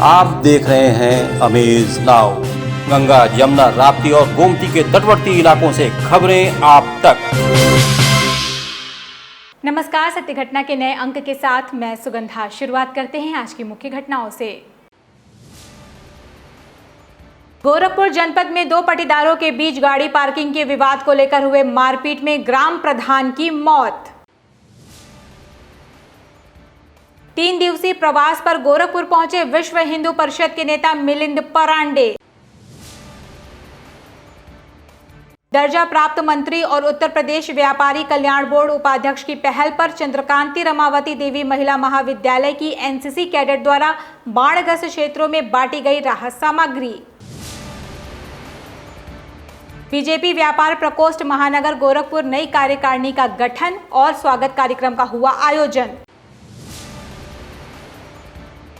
आप देख रहे हैं अमेज नाउ। गंगा, यमुना, राप्ती और गोमती के तटवर्ती इलाकों से खबरें आप तक। नमस्कार, सत्य घटना के नए अंक के साथ मैं सुगंधा। शुरुआत करते हैं आज की मुख्य घटनाओं से। गोरखपुर जनपद में दो पटीदारों के बीच गाड़ी पार्किंग के विवाद को लेकर हुए मारपीट में ग्राम प्रधान की मौत। 3 दिवसीय प्रवास पर गोरखपुर पहुंचे विश्व हिंदू परिषद के नेता मिलिंद परांडे। दर्जा प्राप्त मंत्री और उत्तर प्रदेश व्यापारी कल्याण बोर्ड उपाध्यक्ष की पहल पर चंद्रकांति रमावती देवी महिला महाविद्यालय की एनसीसी कैडेट द्वारा बाढ़ग्रस्त क्षेत्रों में बांटी गई राहत सामग्री। बीजेपी व्यापार प्रकोष्ठ महानगर गोरखपुर नई कार्यकारिणी का गठन और स्वागत कार्यक्रम का हुआ आयोजन।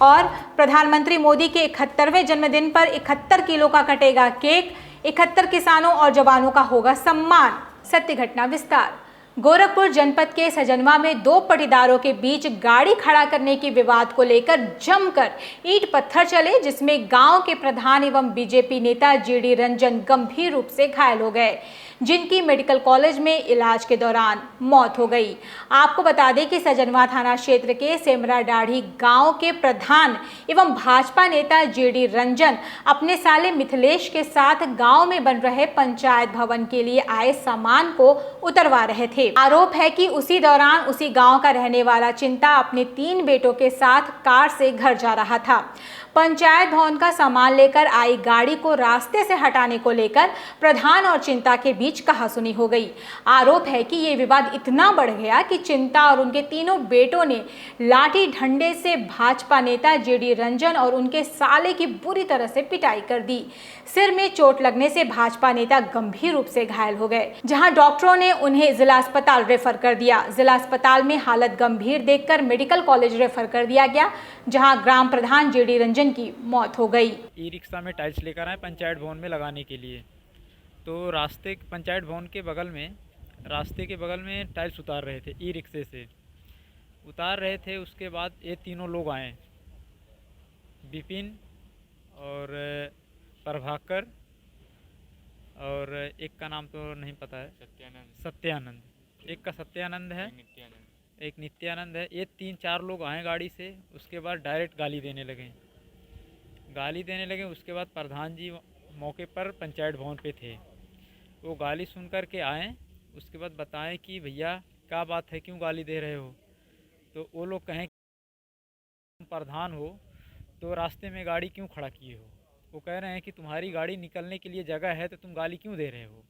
और प्रधानमंत्री मोदी के 71वें जन्मदिन पर 71 किलो का कटेगा केक, 71 किसानों और जवानों का होगा सम्मान। सत्य घटना विस्तार। गोरखपुर जनपद के सजनवा में दो पटीदारों के बीच गाड़ी खड़ा करने के विवाद को लेकर जमकर ईंट पत्थर चले, जिसमें गांव के प्रधान एवं बीजेपी नेता जीडी रंजन गंभीर रूप से घायल हो गए, जिनकी मेडिकल कॉलेज में इलाज के दौरान मौत हो गई। आपको बता दें कि सजनवा थाना क्षेत्र के सेमरा डाढ़ी गांव के प्रधान एवं भाजपा नेता जीडी रंजन अपने साले मिथिलेश के साथ गांव में बन रहे पंचायत भवन के लिए आए सामान को उतरवा रहे थे। आरोप है कि उसी दौरान उसी गांव का रहने वाला चिंता अपने 3 बेटों के साथ कार से घर जा रहा था। पंचायत भवन का सामान लेकर आई गाड़ी को रास्ते से हटाने को लेकर प्रधान और चिंता के बीच कहासुनी हो गई। आरोप है कि ये विवाद इतना बढ़ गया कि चिंता और उनके तीनों बेटों ने लाठी डंडे से भाजपा नेता जीडी रंजन और उनके साले की बुरी तरह से पिटाई कर दी। सिर में चोट लगने से भाजपा नेता गंभीर रूप से घायल हो गए, जहां डॉक्टरों ने उन्हें जिला अस्पताल रेफर कर दिया। जिला अस्पताल में हालत गंभीर देखकर मेडिकल कॉलेज रेफर कर दिया गया, जहां ग्राम प्रधान जीडी रंजन की मौत हो गई। ई रिक्शा में टाइल्स लेकर आए पंचायत भवन में लगाने के लिए, तो पंचायत भवन के रास्ते के बगल में टाइल्स उतार रहे थे। ई रिक्शे से उतार रहे थे। उसके बाद ये तीनों लोग आए, विपिन और प्रभाकर और एक का नाम तो नहीं पता है, सत्यानंद। एक का सत्यानंद है, एक नित्यानंद है। ये 3-4 लोग आए गाड़ी से। उसके बाद डायरेक्ट गाली देने लगे। उसके बाद प्रधान जी मौके पर पंचायत भवन पे थे। वो गाली सुन कर के आए। उसके बाद बताएं कि भैया क्या बात है, क्यों गाली दे रहे हो। तो वो लोग कहें तुम प्रधान हो तो रास्ते में गाड़ी क्यों खड़ा किए हो। वो कह रहे हैं कि तुम्हारी गाड़ी निकलने के लिए जगह है तो तुम गाली क्यों दे रहे हो,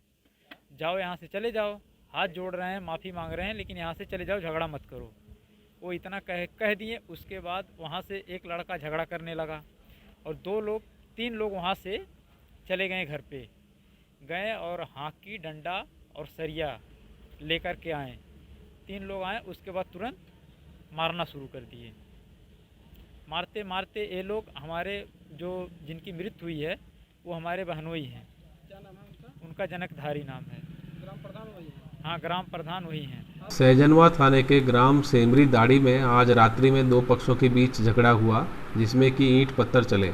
जाओ यहाँ से चले जाओ। हाथ जोड़ रहे हैं, माफ़ी मांग रहे हैं, लेकिन यहाँ से चले जाओ, झगड़ा मत करो। वो इतना कह दिए। उसके बाद वहाँ से एक लड़का झगड़ा करने लगा और 3 लोग वहाँ से चले गए, घर पे गए और हाँकी, डंडा और सरिया लेकर के आए। 3 लोग आए। उसके बाद तुरंत मारना शुरू कर दिए। मारते मारते ये लोग हमारे जिनकी मृत्यु हुई है वो हमारे बहनोई हैं। क्या नाम है उनका जनकधारी नाम है। ग्राम प्रधान वही है। हाँ, ग्राम प्रधान वही हैं। सैजनवा थाने के ग्राम सेमरी दाढ़ी में आज रात्रि में 2 पक्षों के बीच झगड़ा हुआ, जिसमें कि ईंट पत्थर चले।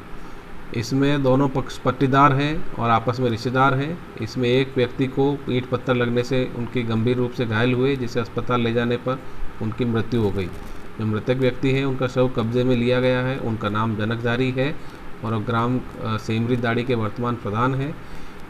इसमें दोनों पक्ष पट्टीदार हैं और आपस में रिश्तेदार हैं। इसमें एक व्यक्ति को ईंट पत्थर लगने से उनकी गंभीर रूप से घायल हुए, जिसे अस्पताल ले जाने पर उनकी मृत्यु हो गई। जो मृतक व्यक्ति हैं उनका शव कब्जे में लिया गया है। उनका नाम जनकधारी है और ग्राम सेमरी दाढ़ी के वर्तमान प्रधान हैं।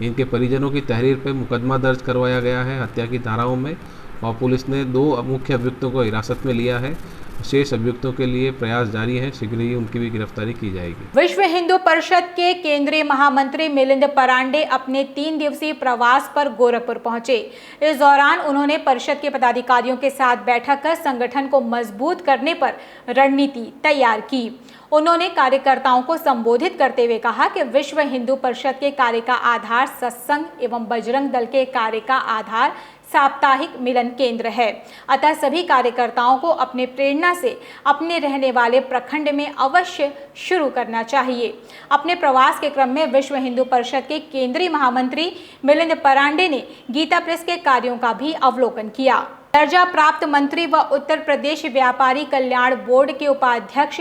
इनके परिजनों की तहरीर पर मुकदमा दर्ज करवाया गया है हत्या की धाराओं में, और पुलिस ने 2 मुख्य अभियुक्तों को हिरासत में लिया है। शेष अभियुक्तों के लिए प्रयास जारी है, शीघ्र ही उनकी भी गिरफ्तारी की जाएगी। विश्व हिंदू परिषद के केंद्रीय महामंत्री मिलिंद परांडे अपने 3 दिवसीय प्रवास पर गोरखपुर पहुंचे। इस दौरान उन्होंने परिषद के पदाधिकारियों के साथ बैठक कर संगठन को मजबूत करने पर रणनीति तैयार की। उन्होंने कार्यकर्ताओं को संबोधित करते हुए कहा कि विश्व हिंदू परिषद के कार्य का आधार सत्संग एवं बजरंग दल के कार्य का आधार साप्ताहिक मिलन केंद्र है। अतः सभी कार्यकर्ताओं को अपने प्रेरणा से अपने रहने वाले प्रखंड में अवश्य शुरू करना चाहिए। अपने प्रवास के क्रम में विश्व हिंदू परिषद के केंद्रीय महामंत्री मिलिंद परांडे ने गीता प्रेस के कार्यों का भी अवलोकन किया। दर्जा प्राप्त मंत्री व उत्तर प्रदेश व्यापारी कल्याण बोर्ड के उपाध्यक्ष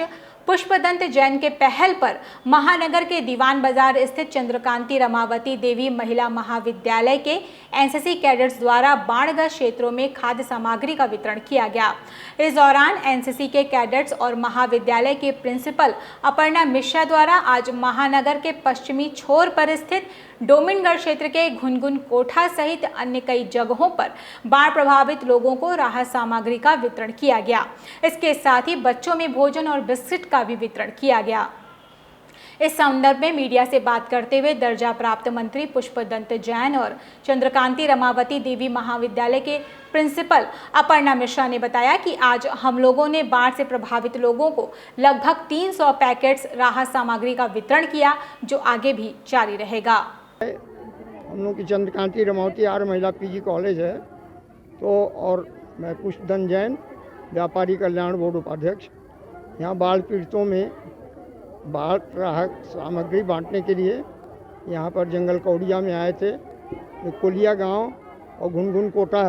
पुष्पदंत जैन के पहल पर महानगर के दीवान बाजार स्थित चंद्रकांति रमावती देवी महिला महाविद्यालय के एनसीसी कैडेट्स द्वारा बाढ़ग्रस्त क्षेत्रों में खाद्य सामग्री का वितरण किया गया। इस दौरान एनसीसी के कैडेट्स और महाविद्यालय के प्रिंसिपल अपर्णा मिश्रा द्वारा आज महानगर के पश्चिमी छोर पर स्थित डोमिनगढ़ क्षेत्र के घुनघुन कोठा सहित अन्य कई जगहों पर बाढ़ प्रभावित लोगों को राहत सामग्री का वितरण किया गया। इसके साथ ही बच्चों में भोजन और बिस्किट का भी वितरण किया गया। इस संदर्भ में मीडिया से बात करते हुए दर्जा प्राप्त मंत्री पुष्पदंत जैन और चंद्रकांति रमावती देवी महाविद्यालय के प्रिंसिपल अपर्णा मिश्रा ने बताया कि आज हम लोगों ने बाढ़ से प्रभावित लोगों को लगभग 300 पैकेट्स राहत सामग्री का वितरण किया, जो आगे भी जारी रहेगा। हम लोग की चंद्रकांति रमावती आर महिला पीजी कॉलेज है, तो और मैं पुष्पदंत जैन व्यापारी कल्याण बोर्ड उपाध्यक्ष। यहाँ बाढ़ पीड़ितों में बाढ़ राहत सामग्री बांटने के लिए यहाँ पर जंगल कौड़िया में आए थे। कोलिया गांव और घुनघुन कोटा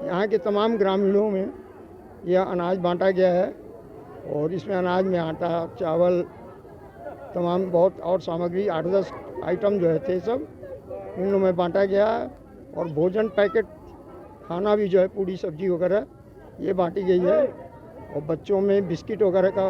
यहाँ के तमाम ग्रामीणों में यह अनाज बांटा गया है और इसमें अनाज में आटा, चावल, तमाम बहुत और सामग्री 8-10 आइटम जो है थे सब इन लोगों में बांटा गया है। और भोजन पैकेट खाना भी जो है पूरी सब्जी वगैरह ये बांटी गई है और बच्चों में बिस्किट वगैरह का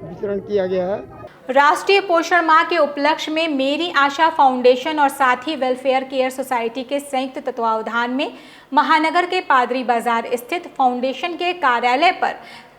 वितरण किया गया है। राष्ट्रीय पोषण माह के उपलक्ष्य में मेरी आशा फाउंडेशन और साथी वेलफेयर केयर सोसाइटी के संयुक्त तत्वावधान में महानगर के पादरी बाजार स्थित फाउंडेशन के कार्यालय पर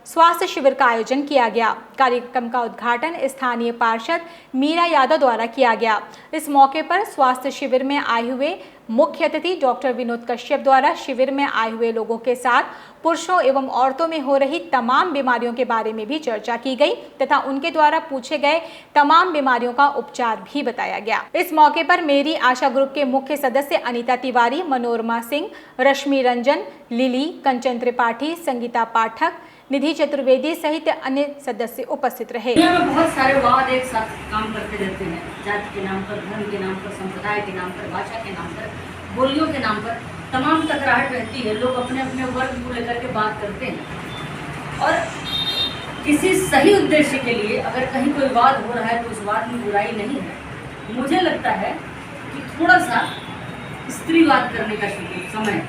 स्वास्थ्य शिविर का आयोजन किया गया। कार्यक्रम का उद्घाटन स्थानीय पार्षद मीरा यादव द्वारा किया गया। इस मौके पर स्वास्थ्य शिविर में आए हुए मुख्य अतिथि डॉक्टर विनोद कश्यप द्वारा शिविर में आए हुए लोगों के साथ पुरुषों एवं औरतों में हो रही तमाम बीमारियों के बारे में भी चर्चा की गई तथा उनके द्वारा पूछे गए तमाम बीमारियों का उपचार भी बताया गया। इस मौके पर मेरी आशा ग्रुप के मुख्य सदस्य अनीता तिवारी, मनोरमा सिंह, रश्मि रंजन, लिली, कंचन त्रिपाठी, संगीता पाठक, निधि चतुर्वेदी सहित अन्य सदस्य उपस्थित रहे। दुनिया में बहुत सारे वाद एक साथ काम करते रहते हैं, जाति के नाम पर, धर्म के नाम पर, संप्रदाय के नाम पर, भाषा के नाम पर, बोलियों के नाम पर तमाम टकराहट रहती है। लोग अपने अपने वर्ग को लेकर के बात करते हैं और किसी सही उद्देश्य के लिए अगर कहीं कोई वाद हो रहा है तो उस वाद में बुराई नहीं है। मुझे लगता है कि थोड़ा सा स्त्रीवाद करने का समय,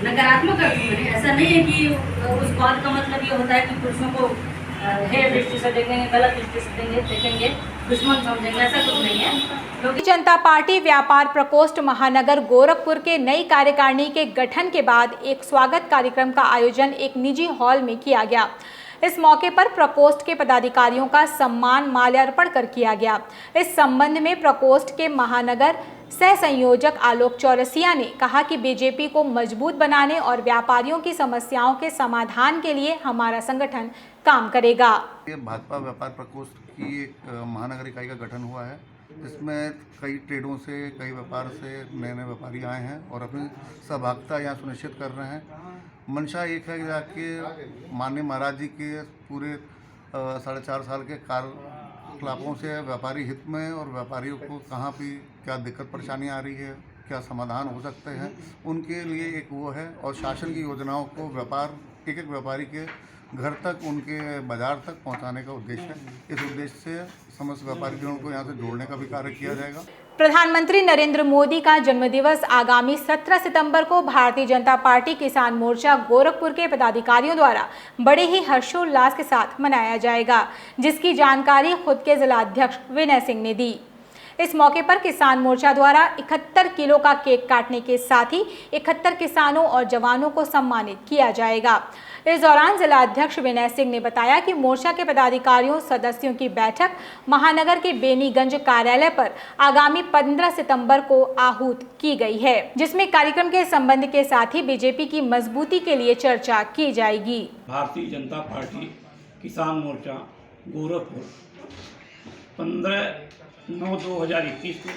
नकारात्मक अर्थ में, ऐसा नहीं है कि उस बात का मतलब ये होता है कि पुरुषों को हे दृष्टि से देखेंगे, गलत दृष्टि से देखेंगे, दुश्मन समझेंगे, ऐसा कुछ नहीं है। भारतीय जनता पार्टी व्यापार प्रकोष्ठ महानगर गोरखपुर के नई कार्यकारिणी के गठन के बाद एक स्वागत कार्यक्रम का आयोजन एक निजी हॉल में किया गया। इस मौके पर प्रकोष्ठ के पदाधिकारियों का सम्मान माल्यार्पण कर किया गया। इस संबंध में प्रकोष्ठ के महानगर सह संयोजक आलोक चौरसिया ने कहा कि बीजेपी को मजबूत बनाने और व्यापारियों की समस्याओं के समाधान के लिए हमारा संगठन काम करेगा। भाजपा व्यापार प्रकोष्ठ की एक महानगर इकाई का गठन हुआ है, जिसमें कई ट्रेडों से, कई व्यापार से नए नए व्यापारी आए हैं और अपनी सहभागिता यहाँ सुनिश्चित कर रहे हैं। मंशा एक है कि माननीय महाराज जी के पूरे 4.5 साल के कार्यकलापों से व्यापारी हित में और व्यापारियों को कहाँ भी क्या दिक्कत परेशानी आ रही है, क्या समाधान हो सकते हैं, उनके लिए एक वो है। और शासन की योजनाओं को एक एक व्यापारी के घर तक, उनके बाजार तक पहुंचाने का उद्देश्य है। इस उद्देश्य से समस्त व्यापारियों को यहाँ से जोड़ने का भी कार्य किया जाएगा। प्रधानमंत्री नरेंद्र मोदी का जन्मदिवस आगामी 17 सितंबर को भारतीय जनता पार्टी किसान मोर्चा गोरखपुर के पदाधिकारियों द्वारा बड़े ही हर्षोल्लास के साथ मनाया जाएगा, जिसकी जानकारी खुद के जिलाध्यक्ष विनय सिंह ने दी। इस मौके पर किसान मोर्चा द्वारा 71 किलो का केक काटने के साथ ही 71 किसानों और जवानों को सम्मानित किया जाएगा। इस दौरान जिलाध्यक्ष विनय सिंह ने बताया कि मोर्चा के पदाधिकारियों सदस्यों की बैठक महानगर के बेनीगंज कार्यालय पर आगामी 15 सितंबर को आहूत की गई है, जिसमें कार्यक्रम के संबंध के साथ ही बीजेपी की मजबूती के लिए चर्चा की जाएगी। भारतीय जनता पार्टी किसान मोर्चा गोरखपुर 15/9/2021 को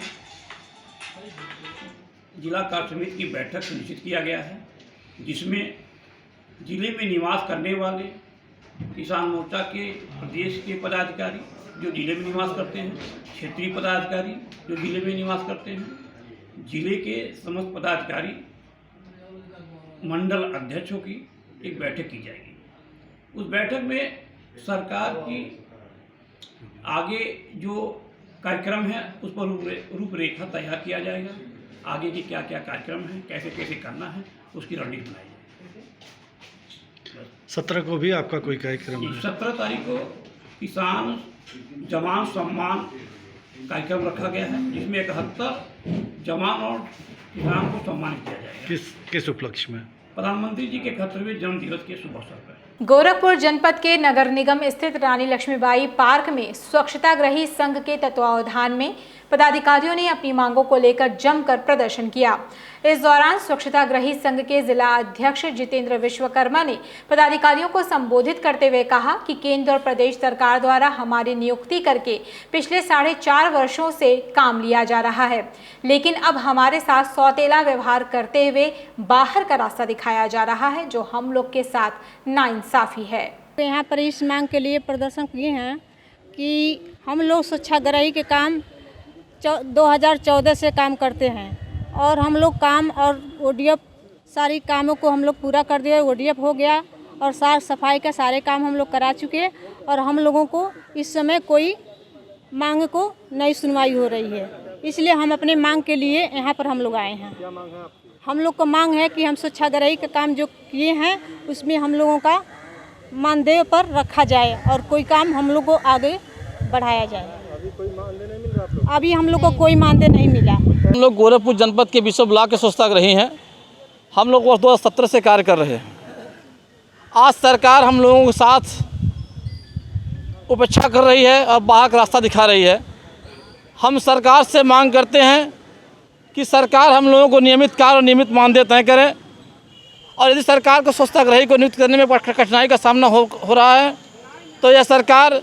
जिला कार्य समिति की बैठक सुनिश्चित किया गया है, जिसमें जिले में निवास करने वाले किसान मोर्चा के प्रदेश के पदाधिकारी जो जिले में निवास करते हैं, क्षेत्रीय पदाधिकारी जो जिले में निवास करते हैं, जिले के समस्त पदाधिकारी, मंडल अध्यक्षों की एक बैठक की जाएगी। उस बैठक में सरकार की आगे जो कार्यक्रम है उस पर रूपरेखा तैयार किया जाएगा। आगे की क्या क्या कार्यक्रम है, कैसे कैसे करना है, उसकी रणनीति बनाई जाएगी। 17 को भी आपका कोई कार्यक्रम है? 17 तारीख को किसान जवान सम्मान कार्यक्रम रखा गया है, जिसमें 71 जवान और किसान को सम्मानित किया जाएगा। किस उपलक्ष्य में? प्रधानमंत्री जी के 71वें जन्म दिवस के शुभ अवसर पर। गोरखपुर जनपद के नगर निगम स्थित रानी लक्ष्मीबाई पार्क में स्वच्छताग्रही संघ के तत्वावधान में पदाधिकारियों ने अपनी मांगों को लेकर जमकर प्रदर्शन किया। इस दौरान स्वच्छताग्रही संघ के जिला अध्यक्ष जितेंद्र विश्वकर्मा ने पदाधिकारियों को संबोधित करते हुए कहा कि केंद्र और प्रदेश सरकार द्वारा हमारी नियुक्ति करके पिछले 4.5 वर्षों से काम लिया जा रहा है, लेकिन अब हमारे साथ सौतेला व्यवहार करते हुए बाहर का रास्ता दिखाया जा रहा है, जो हम लोग के साथ नाइंसाफी है। यहाँ पर इस मांग के लिए प्रदर्शन किए हैं कि हम लोग स्वच्छाग्रही के काम 2014 से काम करते हैं और हम लोग काम और ODF सारी कामों को हम लोग पूरा कर दिए। ODF हो गया और साफ सफाई का सारे काम हम लोग करा चुके और हम लोगों को इस समय कोई मांग को नई सुनवाई हो रही है, इसलिए हम अपनी मांग के लिए यहाँ पर हम लोग आए हैं। क्या मांग है? हम लोग को मांग है कि हम स्वच्छाग्रही का काम जो किए हैं उसमें हम लोगों का मानदेय पर रखा जाए और कोई काम हम लोग को आगे बढ़ाया जाए। अभी कोई मानदेय नहीं मिल रहा? अभी हम लोग को कोई मानदेय नहीं मिला। हम लोग गोरखपुर जनपद के 20 ब्लॉक के स्वच्छताग्रही हैं। हम लोग वर्ष 2017 से कार्य कर रहे हैं। आज सरकार हम लोगों के साथ उपेक्षा कर रही है और बाहर का रास्ता दिखा रही है। हम सरकार से मांग करते हैं कि सरकार हम लोगों को नियमित कार्य और नियमित मानदेय तय करे, और यदि सरकार को स्वच्छताग्रही को नियुक्त करने में कठिनाई का सामना हो रहा है तो यह सरकार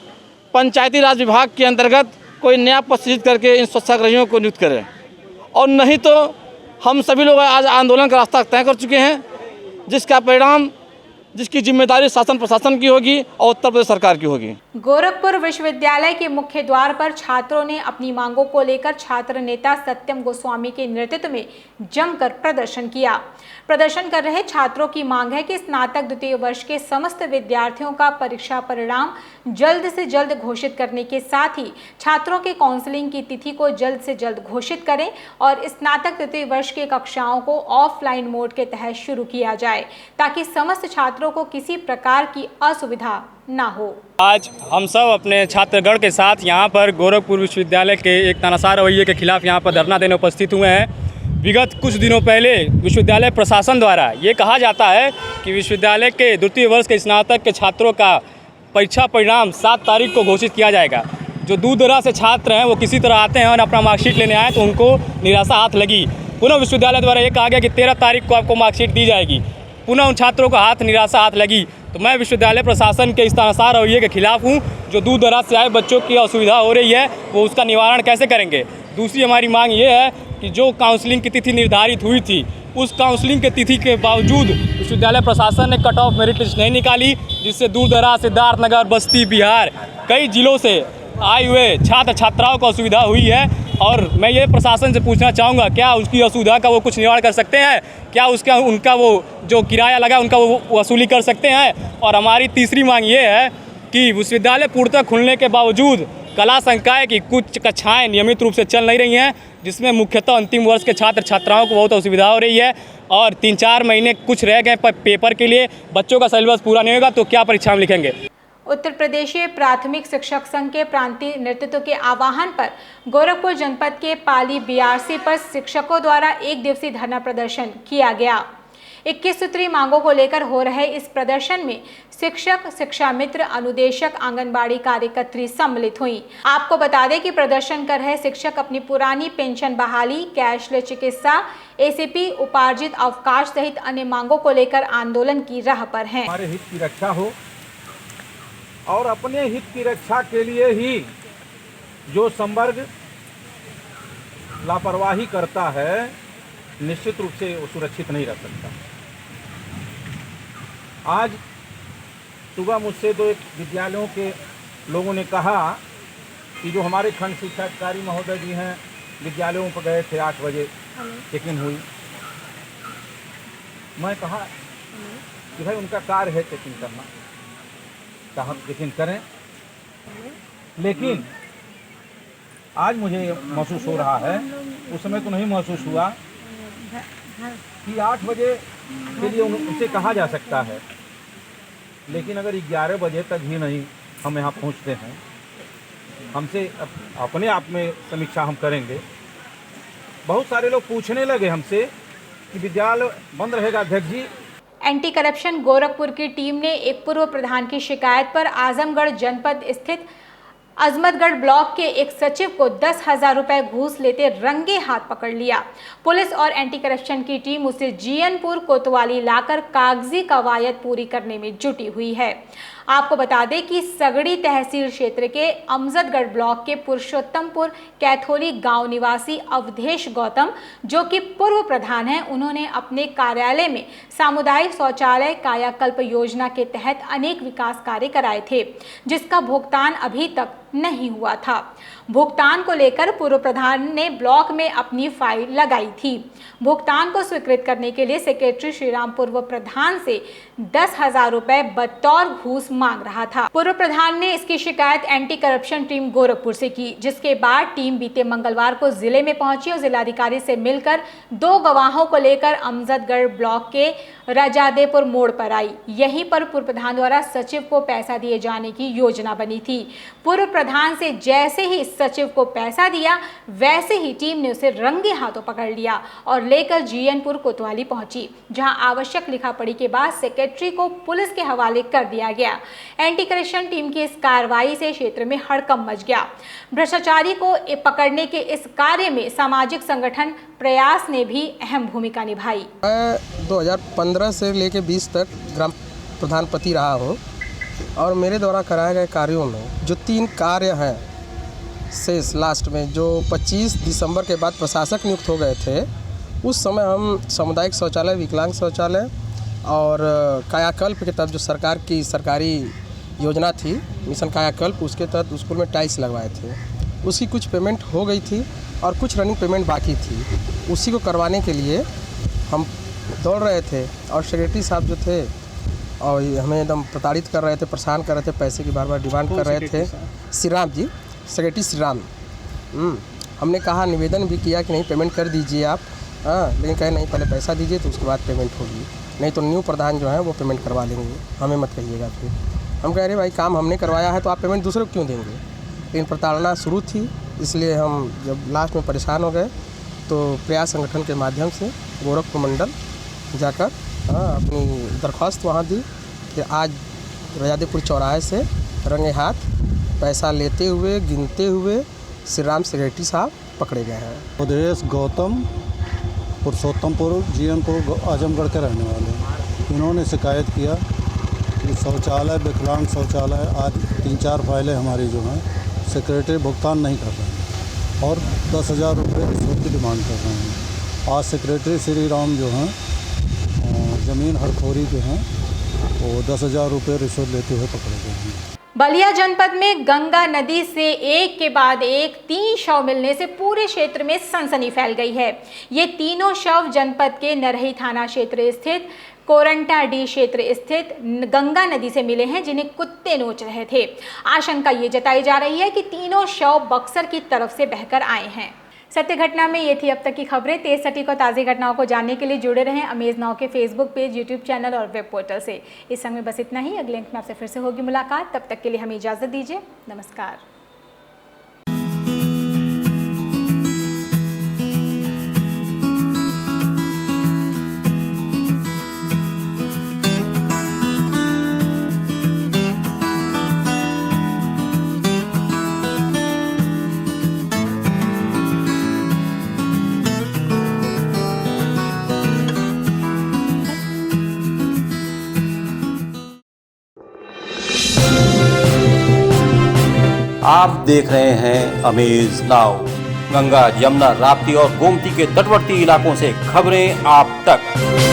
पंचायती राज विभाग के अंतर्गत कोई नया पद सृजित करके इन स्वच्छताग्रहियों को नियुक्त करें, और नहीं तो हम सभी लोग आज आंदोलन का रास्ता तय कर चुके हैं, जिसका परिणाम जिसकी जिम्मेदारी शासन प्रशासन की होगी और उत्तर प्रदेश सरकार की होगी। गोरखपुर विश्वविद्यालय के मुख्य द्वार पर छात्रों ने अपनी मांगों को लेकर छात्र नेता सत्यम गोस्वामी के नेतृत्व में जमकर प्रदर्शन किया। प्रदर्शन कर रहे छात्रों की मांग है कि स्नातक द्वितीय वर्ष के समस्त विद्यार्थियों का परीक्षा परिणाम जल्द से जल्द घोषित करने के साथ ही छात्रों के काउंसलिंग की तिथि को जल्द से जल्द घोषित करें और स्नातक द्वितीय वर्ष की कक्षाओं को ऑफलाइन मोड के तहत शुरू किया जाए, ताकि समस्त छात्रों को किसी प्रकार की असुविधा ना हो। आज हम सब अपने छात्रगण के साथ यहाँ पर गोरखपुर विश्वविद्यालय के एक तानाशाह रवैये के खिलाफ यहाँ पर धरना देने उपस्थित हुए हैं। विगत कुछ दिनों पहले विश्वविद्यालय प्रशासन द्वारा ये कहा जाता है कि विश्वविद्यालय के द्वितीय वर्ष के स्नातक के छात्रों का परीक्षा परिणाम 7 तारीख को घोषित किया जाएगा। जो दूर दराज से छात्र हैं वो किसी तरह आते हैं और अपना मार्कशीट लेने आए तो उनको निराशा हाथ लगी। पुनः विश्वविद्यालय द्वारा ये कहा गया कि 13 तारीख को आपको मार्कशीट दी जाएगी। पुनः उन छात्रों का निराशा हाथ लगी। तो मैं विश्वविद्यालय प्रशासन के इस तानाशाह रवैये के खिलाफ हूँ। जो दूर दराज से आए बच्चों की असुविधा हो रही है वो उसका निवारण कैसे करेंगे। दूसरी हमारी मांग ये है कि जो काउंसलिंग की तिथि निर्धारित हुई थी उस काउंसलिंग की तिथि के बावजूद विश्वविद्यालय प्रशासन ने कट ऑफ मेरिट लिस्ट नहीं निकाली, जिससे दूर दराज सिद्धार्थनगर, बस्ती, बिहार कई जिलों से आए हुए छात्र छात्राओं को असुविधा हुई है। और मैं ये प्रशासन से पूछना चाहूँगा, क्या उसकी असुविधा का वो कुछ निवारण कर सकते हैं? क्या उनका वो जो किराया लगा उनका वो वसूली कर सकते हैं? और हमारी तीसरी मांग ये है कि विश्वविद्यालय पूर्णतः खुलने के बावजूद कला संकाय की कुछ कक्षाएं नियमित रूप से चल नहीं रही हैं, जिसमें मुख्यतः अंतिम वर्ष के छात्र छात्राओं को बहुत असुविधा हो रही है। और 3-4 महीने कुछ रह गए पेपर के लिए, बच्चों का सिलेबस पूरा नहीं होगा तो क्या परीक्षा में लिखेंगे। उत्तर प्रदेशीय प्राथमिक शिक्षक संघ के प्रांतीय नेतृत्व के आह्वान पर गोरखपुर जनपद के पाली BRC पर शिक्षकों द्वारा 1 दिवसीय धरना प्रदर्शन किया गया। 21 सूत्री मांगों को लेकर हो रहे इस प्रदर्शन में शिक्षक, शिक्षा मित्र, अनुदेशक, आंगनबाड़ी कार्यकर्त्री सम्मिलित हुई। आपको बता दें कि प्रदर्शन कर रहे शिक्षक अपनी पुरानी पेंशन बहाली, कैशलेस चिकित्सा, ACP, उपार्जित अवकाश सहित अन्य मांगों को लेकर आंदोलन की राह पर हैं। हमारे हित की रक्षा हो और अपने हित की रक्षा के लिए ही जो संवर्ग लापरवाही करता है निश्चित रूप से वो सुरक्षित नहीं रह सकता। आज सुबह मुझसे 2 विद्यालयों के लोगों ने कहा कि जो हमारे खंड शिक्षा अधिकारी महोदय जी हैं विद्यालयों पर गए थे 8 बजे चेकिंग हुई। मैं कहा कि भाई उनका कार्य है चेकिंग करना, का हक यकीन करें, लेकिन आज मुझे महसूस हो रहा है, उस समय तो नहीं महसूस हुआ कि 8 बजे के लिए उनसे कहा जा सकता है, लेकिन अगर 11 बजे तक भी नहीं हम यहाँ पहुँचते हैं, हमसे अपने आप में समीक्षा हम करेंगे। बहुत सारे लोग पूछने लगे हमसे कि विद्यालय बंद रहेगा अध्यक्ष जी। एंटी करप्शन गोरखपुर की टीम ने एक पूर्व प्रधान की शिकायत पर आजमगढ़ जनपद स्थित अजमतगढ़ ब्लॉक के एक सचिव को 10,000 रुपए घूस लेते रंगे हाथ पकड़ लिया। पुलिस और एंटी करप्शन की टीम उसे जीयनपुर कोतवाली लाकर कागजी कवायद पूरी करने में जुटी हुई है। आपको बता दें कि सगड़ी तहसील क्षेत्र के अमजदगढ़ ब्लॉक के पुरुषोत्तमपुर कैथोली गांव निवासी अवधेश गौतम, जो कि पूर्व प्रधान हैं, उन्होंने अपने कार्यालय में सामुदायिक शौचालय कायाकल्प योजना के तहत अनेक विकास कार्य कराए थे, जिसका भुगतान अभी तक नहीं हुआ था। भुगतान को लेकर पूर्व प्रधान ने ब्लॉक में अपनी फाइल लगाई थी। भुगतान को स्वीकृत करने के लिए सेक्रेटरी श्रीराम पूर्व प्रधान से 10,000 रुपए बतौर घूस मांग रहा था। पूर्व प्रधान ने इसकी शिकायत एंटी करप्शन टीम गोरखपुर से की, जिसके बाद टीम बीते मंगलवार को जिले में पहुंची और जिलाधिकारी से मिलकर 2 गवाहों को लेकर अमजदगढ़ ब्लॉक के रजादेपुर मोड़ पर आई। यहीं पर पूर्व प्रधान द्वारा सचिव को पैसा दिए जाने की योजना बनी थी। पूर्व प्रधान से जैसे ही सचिव को पैसा दिया, वैसे ही टीम ने उसे रंगे हाथों पकड़ लिया और लेकर जीयनपुर कोतवाली पहुंची, जहां आवश्यक लिखा पढ़ी के बाद सेक्रेटरी को पुलिस के हवाले कर दिया गया। एंटी करप्शन टीम की इस कार्रवाई से क्षेत्र में हड़कंप मच गया। भ्रष्टाचारी को पकड़ने के इस कार्य में सामाजिक संगठन प्रयास ने भी अहम भूमिका निभाई। मैं 2015 से लेकर 20 तक ग्राम प्रधान पति रहा हूँ और मेरे द्वारा कराए गए कार्यों में जो 3 कार्य हैं शेष लास्ट में, जो 25 दिसंबर के बाद प्रशासक नियुक्त हो गए थे, उस समय हम सामुदायिक शौचालय, विकलांग शौचालय और कायाकल्प के तहत जो सरकार की सरकारी योजना थी मिशन कायाकल्प, उसके तहत स्कूल में टाइल्स लगवाए थे। उसकी कुछ पेमेंट हो गई थी और कुछ रनिंग पेमेंट बाकी थी। उसी को करवाने के लिए हम दौड़ रहे थे और सेक्रेटरी साहब जो थे और हमें एकदम प्रताड़ित कर रहे थे, परेशान कर रहे थे, पैसे की बार बार डिमांड कर रहे थे। श्रीराम जी, सेक्रेटरी श्रीराम। हमने कहा, निवेदन भी किया कि नहीं पेमेंट कर दीजिए आप, लेकिन कहे नहीं पहले पैसा दीजिए तो उसके बाद पेमेंट होगी, नहीं तो न्यू प्रधान जो है वो पेमेंट करवा लेंगे, हमें मत कहिएगा। फिर हम कह रहे भाई काम हमने करवाया है तो आप पेमेंट दूसरे को क्यों देंगे। लेकिन प्रताड़ना शुरू थी, इसलिए हम जब लास्ट में परेशान हो गए तो प्रयास संगठन के माध्यम से गोरखपुर मंडल जाकर अपनी दरख्वास्त वहाँ दी कि आज रजादेपुर चौराहे से रंगे हाथ पैसा लेते हुए, गिनते हुए श्री राम सेक्रेटरी साहब पकड़े गए हैं। अवधेश गौतम पुरुषोत्तमपुर जीयनपुर आजमगढ़ के रहने वाले हैं। इन्होंने शिकायत किया कि शौचालय, विकलांग शौचालय आज 3-4 फाइलें हमारी जो हैं सेक्रेटरी भुगतान नहीं कर रहे हैं और 10,000 रुपये रिश्वत की डिमांड कर रहे हैं। आज सेक्रेटरी श्री राम जो हैं ज़मीन हड़खोरी के हैं, वो 10,000 रुपये रिश्वत लेते हुए पकड़े गए हैं। बलिया जनपद में गंगा नदी से एक के बाद एक 3 शव मिलने से पूरे क्षेत्र में सनसनी फैल गई है। ये तीनों शव जनपद के नरही थाना क्षेत्र स्थित कोरंटाडीह क्षेत्र स्थित गंगा नदी से मिले हैं, जिन्हें कुत्ते नोच रहे थे। आशंका ये जताई जा रही है कि तीनों शव बक्सर की तरफ से बहकर आए हैं। सत्य घटना में ये थी अब तक की खबरें। तेज सटीक और ताज़ी घटनाओं को जानने के लिए जुड़े रहें अमेज नाउ के फेसबुक पेज, यूट्यूब चैनल और वेब पोर्टल से। इस समय बस इतना ही। अगले अंक में आपसे फिर से होगी मुलाकात। तब तक के लिए हमें इजाज़त दीजिए। नमस्कार। आप देख रहे हैं अमेज नाउ। गंगा, यमुना, राप्ती और गोमती के तटवर्ती इलाकों से खबरें आप तक।